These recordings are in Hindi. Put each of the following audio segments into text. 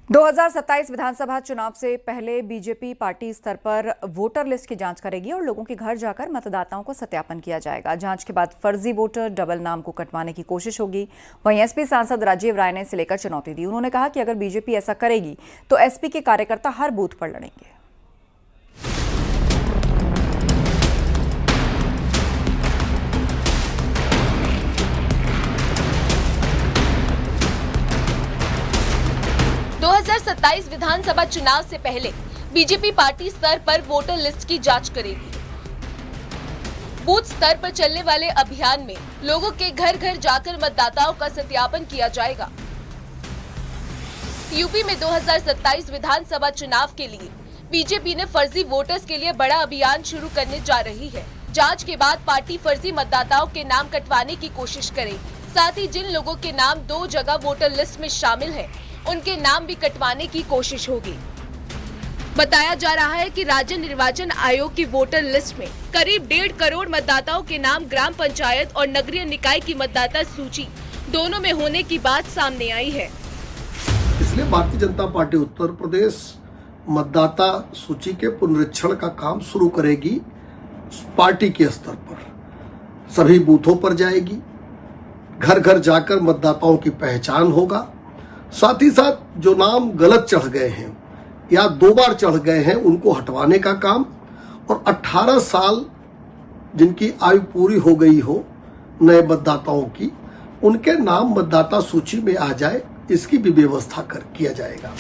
2027 विधानसभा चुनाव से पहले बीजेपी पार्टी स्तर पर वोटर लिस्ट की जांच करेगी और लोगों के घर जाकर मतदाताओं को सत्यापन किया जाएगा। जांच के बाद फर्जी वोटर, डबल नाम को कटवाने की कोशिश होगी। वहीं एसपी सांसद राजीव राय ने इसे लेकर चुनौती दी। उन्होंने कहा कि अगर बीजेपी ऐसा करेगी तो एसपी के कार्यकर्ता हर बूथ पर लड़ेंगे। 2027 विधानसभा चुनाव से पहले बीजेपी पार्टी स्तर पर वोटर लिस्ट की जांच करेगी। बूथ स्तर पर चलने वाले अभियान में लोगों के घर घर जाकर मतदाताओं का सत्यापन किया जाएगा। यूपी में 2027 विधानसभा चुनाव के लिए बीजेपी ने फर्जी वोटर्स के लिए बड़ा अभियान शुरू करने जा रही है। जांच के बाद पार्टी फर्जी मतदाताओं के नाम कटवाने की कोशिश करेगी। साथ ही जिन लोगों के नाम 2 जगह वोटर लिस्ट में शामिल हैं, उनके नाम भी कटवाने की कोशिश होगी। बताया जा रहा है कि राज्य निर्वाचन आयोग की वोटर लिस्ट में करीब 1.5 करोड़ मतदाताओं के नाम ग्राम पंचायत और नगरीय निकाय की मतदाता सूची दोनों में होने की बात सामने आई है। इसलिए भारतीय जनता पार्टी उत्तर प्रदेश मतदाता सूची के पुनरीक्षण का काम शुरू करेगी। पार्टी के स्तर पर सभी बूथों पर जाएगी, घर घर जाकर मतदाताओं की पहचान होगा। साथ ही साथ जो नाम गलत चढ़ गए हैं या 2 बार चढ़ गए हैं, उनको हटवाने का काम, और 18 साल जिनकी आयु पूरी हो गई हो नए मतदाताओं की, उनके नाम मतदाता सूची में आ जाए, इसकी भी व्यवस्था किया जाएगा।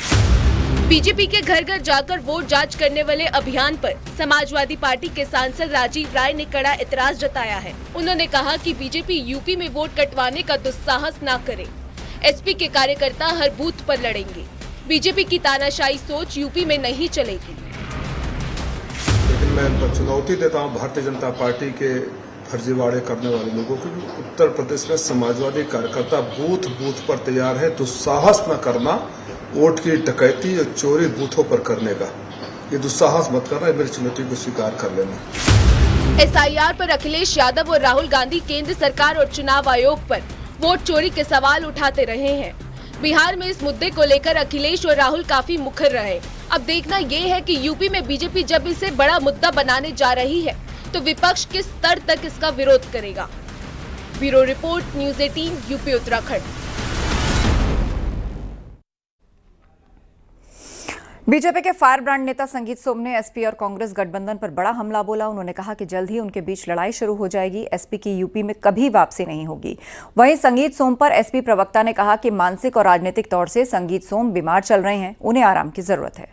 बीजेपी के घर घर जाकर वोट जांच करने वाले अभियान पर समाजवादी पार्टी के सांसद राजीव राय ने कड़ा एतराज जताया है। उन्होंने कहा कि बीजेपी यूपी में वोट कटवाने का दुस्साहस न करे। एसपी के कार्यकर्ता हर बूथ पर लड़ेंगे। बीजेपी की तानाशाही सोच यूपी में नहीं चलेगी। लेकिन मैं चुनौती देता हूं भारतीय जनता पार्टी के फर्जीवाड़े करने वाले लोगों को। उत्तर प्रदेश में समाजवादी कार्यकर्ता बूथ बूथ पर तैयार है दुस्साहस न करना, वोट की डकैती और चोरी बूथों पर करने का। ये दुस्साहस मत करना, मेरी चुनौती को स्वीकार कर लेना। एसआईआर पर अखिलेश यादव और राहुल गांधी केंद्र सरकार और चुनाव आयोग पर वोट चोरी के सवाल उठाते रहे हैं। बिहार में इस मुद्दे को लेकर अखिलेश और राहुल काफी मुखर रहे। अब देखना ये है कि यूपी में बीजेपी जब इसे बड़ा मुद्दा बनाने जा रही है तो विपक्ष किस स्तर तक इसका विरोध करेगा। Bureau report, news 18, UP Uttarakhand. BJP के फायर ब्रांड नेता संगीत सोम ने एसपी और कांग्रेस गठबंधन पर बड़ा हमला बोला। उन्होंने कहा कि जल्द ही उनके बीच लड़ाई शुरू हो जाएगी। एसपी की यूपी में कभी वापसी नहीं होगी। वहीं संगीत सोम पर एसपी प्रवक्ता ने कहा कि मानसिक और राजनीतिक तौर से संगीत सोम बीमार चल रहे हैं, उन्हें आराम की जरूरत है।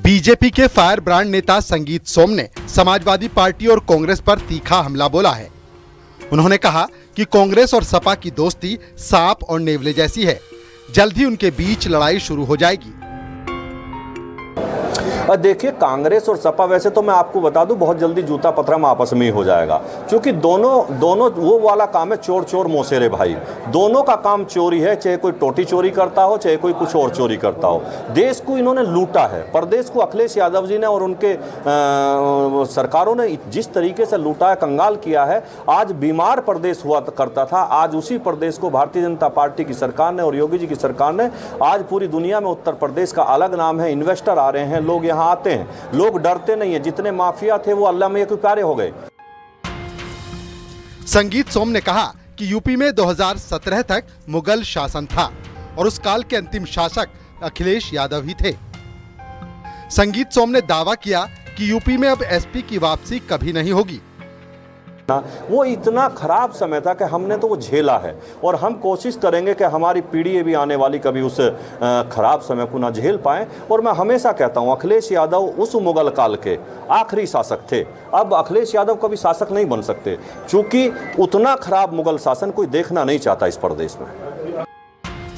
बीजेपी के फायर ब्रांड नेता संगीत सोम ने समाजवादी पार्टी और कांग्रेस पर तीखा हमला बोला है। उन्होंने कहा कि कांग्रेस और सपा की दोस्ती सांप और नेवले जैसी है, जल्द ही उनके बीच लड़ाई शुरू हो जाएगी। देखिए, कांग्रेस और सपा, वैसे तो मैं आपको बता दूं, बहुत जल्दी जूता पथरम आपस में ही हो जाएगा, क्योंकि दोनों वो वाला काम है, चोर चोर मौसेरे भाई। दोनों का काम चोरी है, चाहे कोई टोटी चोरी करता हो, चाहे कोई कुछ और चोरी करता हो। देश को इन्होंने लूटा है। प्रदेश को अखिलेश यादव जी ने और उनके सरकारों ने जिस तरीके से लूटा है, कंगाल किया है। आज बीमार प्रदेश हुआ करता था, आज उसी प्रदेश को भारतीय जनता पार्टी की सरकार ने और योगी जी की सरकार ने, आज पूरी दुनिया में उत्तर प्रदेश का अलग नाम है। इन्वेस्टर आ रहे हैं, लोग यहाँ आते हैं, लोग डरते नहीं है। जितने माफिया थे वो अल्लाह में प्यारे हो गए। संगीत सोम ने कहा कि यूपी में 2017 तक मुगल शासन था और उस काल के अंतिम शासक अखिलेश यादव ही थे। संगीत सोम ने दावा किया कि यूपी में अब एसपी की वापसी कभी नहीं होगी। वो इतना खराब समय था कि हमने तो वो झेला है, और हम कोशिश करेंगे कि हमारी पीढ़ी भी आने वाली कभी उस खराब समय को ना झेल पाए। और मैं हमेशा कहता हूँ, अखिलेश यादव उस मुगल काल के आखिरी शासक थे। अब अखिलेश यादव कभी शासक नहीं बन सकते, क्योंकि उतना खराब मुगल शासन कोई देखना नहीं चाहता इस प्रदेश में।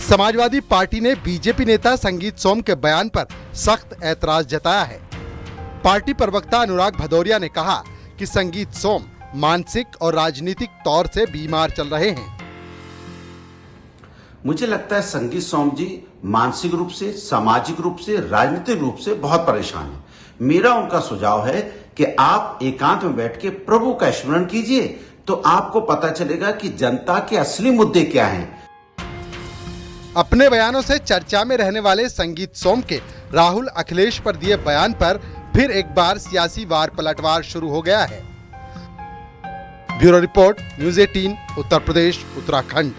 समाजवादी पार्टी ने बीजेपी नेता संगीत सोम के बयान पर सख्त ऐतराज जताया है। पार्टी प्रवक्ता अनुराग भदौरिया ने कहा कि संगीत सोम मानसिक और राजनीतिक तौर से बीमार चल रहे हैं। मुझे लगता है संगीत सोम जी मानसिक रूप से, सामाजिक रूप से, राजनीतिक रूप से बहुत परेशान है। मेरा उनका सुझाव है कि आप एकांत में बैठ के प्रभु का स्मरण कीजिए, तो आपको पता चलेगा कि जनता के असली मुद्दे क्या हैं। अपने बयानों से चर्चा में रहने वाले संगीत सोम के राहुल अखिलेश पर दिए बयान पर फिर एक बार सियासी वार पलटवार शुरू हो गया है। Bureau report, news 18, Uttar Pradesh, Uttarakhand.